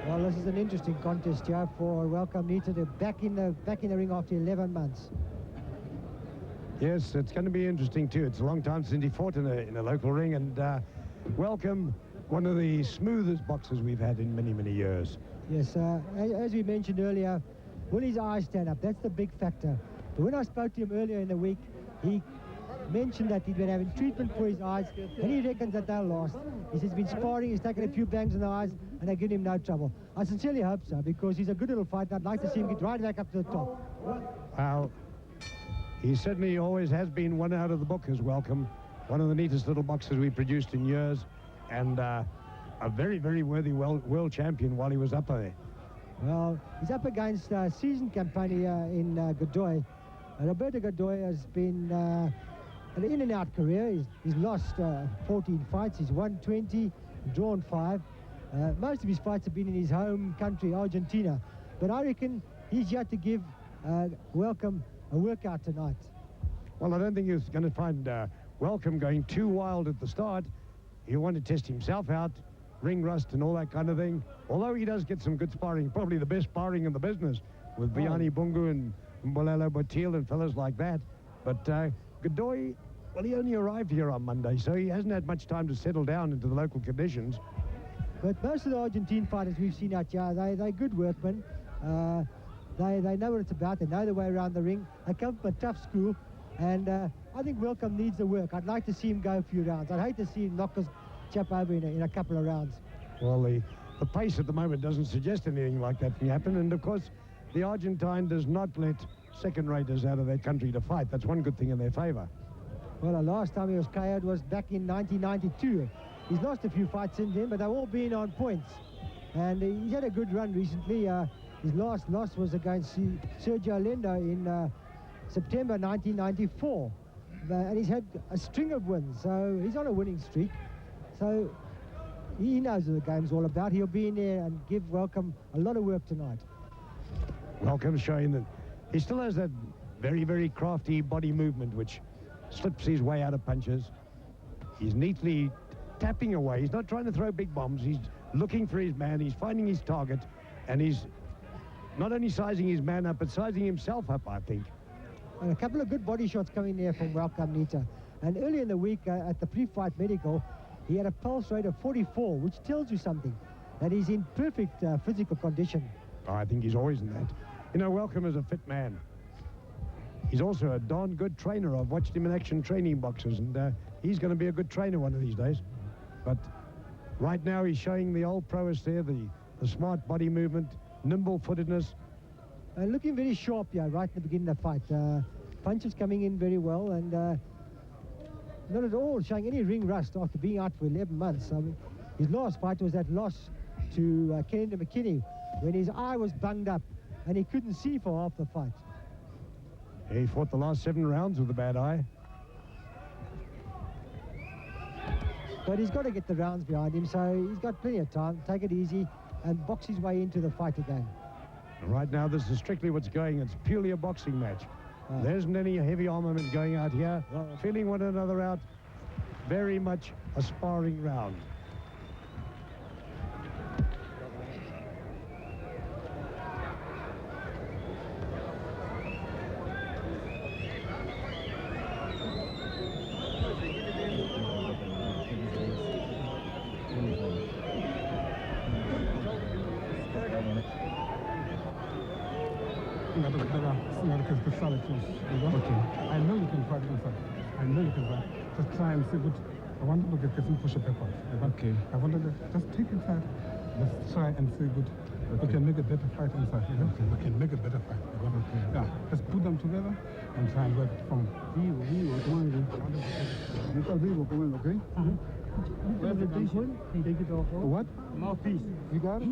Well, this is an interesting contest here for Welcome Ncita back in the ring after 11 months. Yes, it's going to be interesting too. It's a long time since he fought in a local ring, and Welcome, one of the smoothest boxers we've had in many, many years. Yes, as we mentioned earlier, will his eyes stand up? That's the big factor. But when I spoke to him earlier in the week, he mentioned that he'd been having treatment for his eyes, and he reckons that they'll last. He says he's been sparring, he's taken a few bangs in the eyes, and they give him no trouble. I sincerely hope so, because he's a good little fighter. I'd like to see him get right back up to the top. Well, he certainly always has been one out of the book as Welcome, one of the neatest little boxers we produced in years, and a very, very worthy world champion while he was up there. Well, he's up against a seasoned campaigner in Godoy. Roberto Godoy has been an in-and-out career. He's lost 14 fights. He's won 20, drawn 5. Most of his fights have been in his home country, Argentina. But I reckon he's yet to give Welcome a workout tonight. Well, I don't think he's going to find Welcome going too wild at the start. He'll want to test himself out, ring rust and all that kind of thing. Although he does get some good sparring, probably the best sparring in the business with Biani Bungu and Mbolelo Botil and fellas like that. But Godoy, well, he only arrived here on Monday, so he hasn't had much time to settle down into the local conditions. But most of the Argentine fighters we've seen out here, they're good workmen. They know what it's about. They know their way around the ring. They come from a tough school, and I think Welcome needs the work. I'd like to see him go a few rounds. I'd hate to see him knock his chap over in a couple of rounds. Well, the pace at the moment doesn't suggest anything like that can happen, and of course, the Argentine does not let second-raters out of their country to fight. That's one good thing in their favor. Well, the last time he was KO'd was back in 1992. He's lost a few fights since then, but they've all been on points. And he's had a good run recently. His last loss was against Sergio Lendo in September 1994. And he's had a string of wins, so he's on a winning streak. So he knows what the game's all about. He'll be in there and give Welcome a lot of work tonight. Welcome showing that he still has that very, very crafty body movement which slips his way out of punches. He's neatly tapping away. He's not trying to throw big bombs. He's looking for his man. He's finding his target, and he's not only sizing his man up, but sizing himself up, I think. And a couple of good body shots coming there from Welcome Ncita. And earlier in the week at the pre-fight medical, he had a pulse rate of 44, which tells you something, that he's in perfect physical condition. Oh, I think he's always in that. You know, Welcome is a fit man. He's also a darn good trainer. I've watched him in action training boxers, and he's going to be a good trainer one of these days. But right now he's showing the old prowess there, the smart body movement, nimble-footedness. Looking very sharp here right at the beginning of the fight. Punches coming in very well, and not at all showing any ring rust after being out for 11 months. I mean, his last fight was that loss to Kennedy McKinney when his eye was bunged up and he couldn't see for half the fight. He fought the last 7 rounds with a bad eye. But he's got to get the rounds behind him, so he's got plenty of time. Take it easy and box his way into the fight again. Right now, this is strictly what's going. It's purely a boxing match. There isn't any heavy armament going out here. Feeling one another out. Very much a sparring round. Okay. I know you can fight inside. I know you can fight. Just try and see good. I want to get some push-up effort. Okay. I want to just take inside. Let's try and see good. Okay. We can make a better fight inside. You know? Okay. We can make a better fight. Okay. Yeah. Let's put them together and try and work from. Okay. Take it off. What? Mouthpiece. You got it?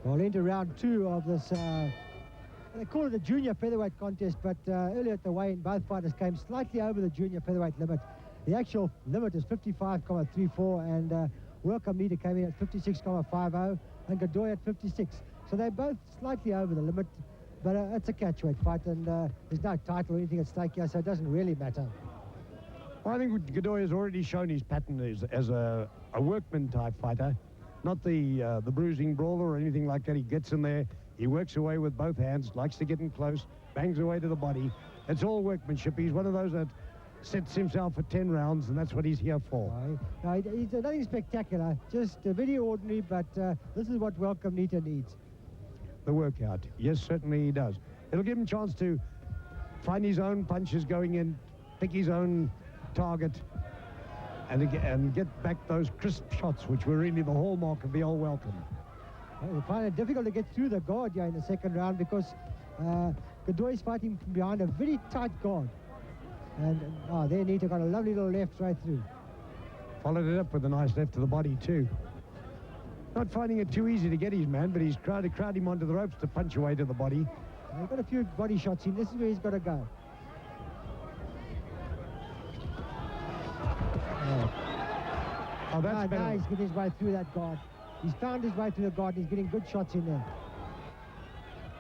Well, into round 2 of this, they call it a junior featherweight contest, but earlier at the weigh-in, both fighters came slightly over the junior featherweight limit. The actual limit is 55.34, and Welcome Ncita came in at 56.50, and Godoy at 56. So they're both slightly over the limit, but it's a catchweight fight, and there's no title or anything at stake here, so it doesn't really matter. I think Godoy has already shown his pattern as a workman-type fighter, not the bruising brawler or anything like that. He gets in there, he works away with both hands, likes to get in close, bangs away to the body. It's all workmanship. He's one of those that sets himself for 10 rounds, and that's what he's here for. No, he's nothing spectacular, just very ordinary, but this is what Welcome Ncita needs. The workout. Yes, certainly he does. It'll give him a chance to find his own punches going in, pick his own target, and get back those crisp shots, which were really the hallmark of the old Welcome. They find it difficult to get through the guard here in the second round because Godoy is fighting from behind a very tight guard. And there Ncita got a lovely little left right through. Followed it up with a nice left to the body too. Not finding it too easy to get his man, but he's crowd him onto the ropes to punch away to the body. He's got a few body shots in. This is where he's got to go. Oh, that's better. Now he's getting his way through that guard. He's found his way through the guard. He's getting good shots in there.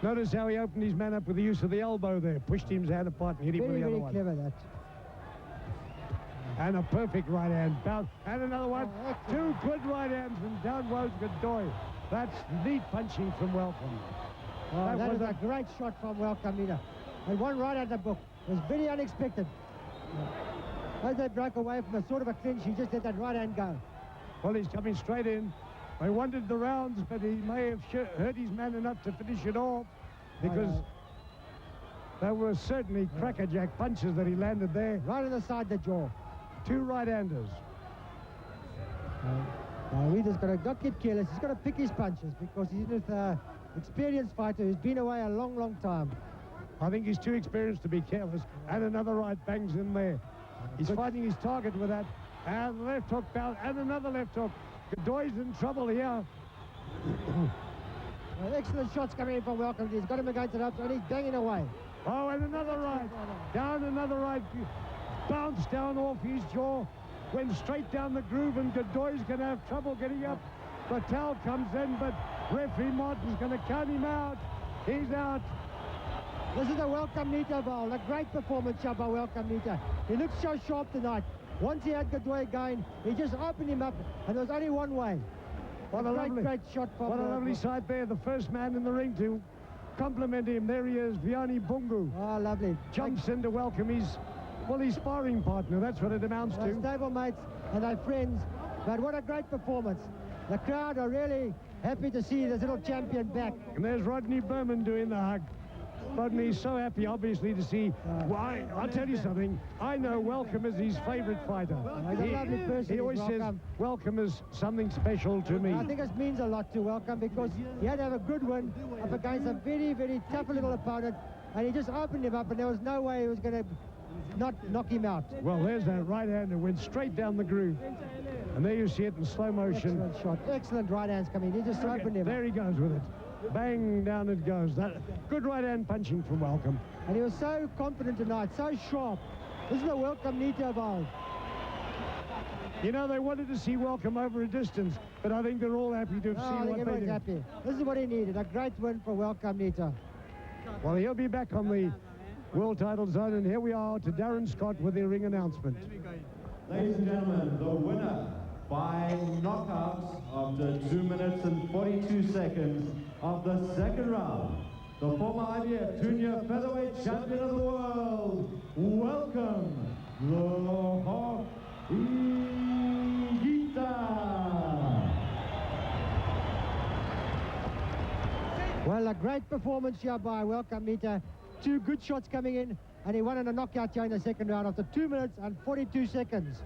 Notice how he opened his man up with the use of the elbow there. Pushed his hand apart and hit him with the other one. Very clever, that. And a perfect right hand. Bounce. And another one. Two good right hands, and down goes Godoy. That's neat punching from Welcome. Oh, that was a great shot from Welcome Ncita. And one right at the book. It was very unexpected. As they broke away from a sort of a clinch, he just let that right hand go. Well, he's coming straight in. They wanted the rounds, but he may have hurt his man enough to finish it off, because there were certainly crackerjack punches that he landed there. Right on the side of the jaw. Two right-handers. We just got to not get careless. He's got to pick his punches because he's with an experienced fighter who's been away a long, long time. I think he's too experienced to be careless. And another right bangs in there. He's finding his target with that. And the left hook bounce, and another left hook. Godoy's in trouble here. Excellent shots coming in from Welcome. He's got him against the ropes and he's banging away. Oh, and another right. Down another right. Bounce down off his jaw. Went straight down the groove, and Godoy's going to have trouble getting up. Patel comes in, but referee Martin's going to count him out. He's out. This is a Welcome Ncita bowl. A great performance here by Welcome Ncita. He looks so sharp tonight. Once he had Godoy going, he just opened him up, and there was only one way. What a great shot from What a lovely sight there. The first man in the ring to compliment him. There he is, Vianney Bungu. Oh, lovely. Jumps in to welcome his sparring partner. That's what it amounts to. Stable mates and they're friends. But what a great performance. The crowd are really happy to see this little champion back. And there's Rodney Berman doing the hug. Rodney's so happy, obviously, to see. I'll tell you something. I know Welcome is his favorite fighter. He always says Welcome is something special to me. I think it means a lot to Welcome because he had to have a good win up against a very, very tough little opponent, and he just opened him up, and there was no way he was going to not knock him out. Well, there's that right hand that went straight down the groove. And there you see it in slow motion. Excellent shot. Excellent right hands coming. He just opened him. There he goes with it. Bang, down it goes. That good right hand punching from Welcome. And he was so confident tonight, so sharp. This is a Welcome Ncita bowl. You know, they wanted to see Welcome over a distance, but I think they're all happy to have seen what they did. Happy. This is what he needed, a great win for Welcome Ncita. Well, he'll be back on the world title zone, and here we are to Darren Scott with the ring announcement. Ladies and gentlemen, the winner by knockout after 2 minutes and 42 seconds of the second round, the former IBF Junior Featherweight Champion of the World, Welcome, the Hawk Ncita. Well, a great performance here by Welcome Ncita. Two good shots coming in, and he won in a knockout here in the second round after 2 minutes and 42 seconds.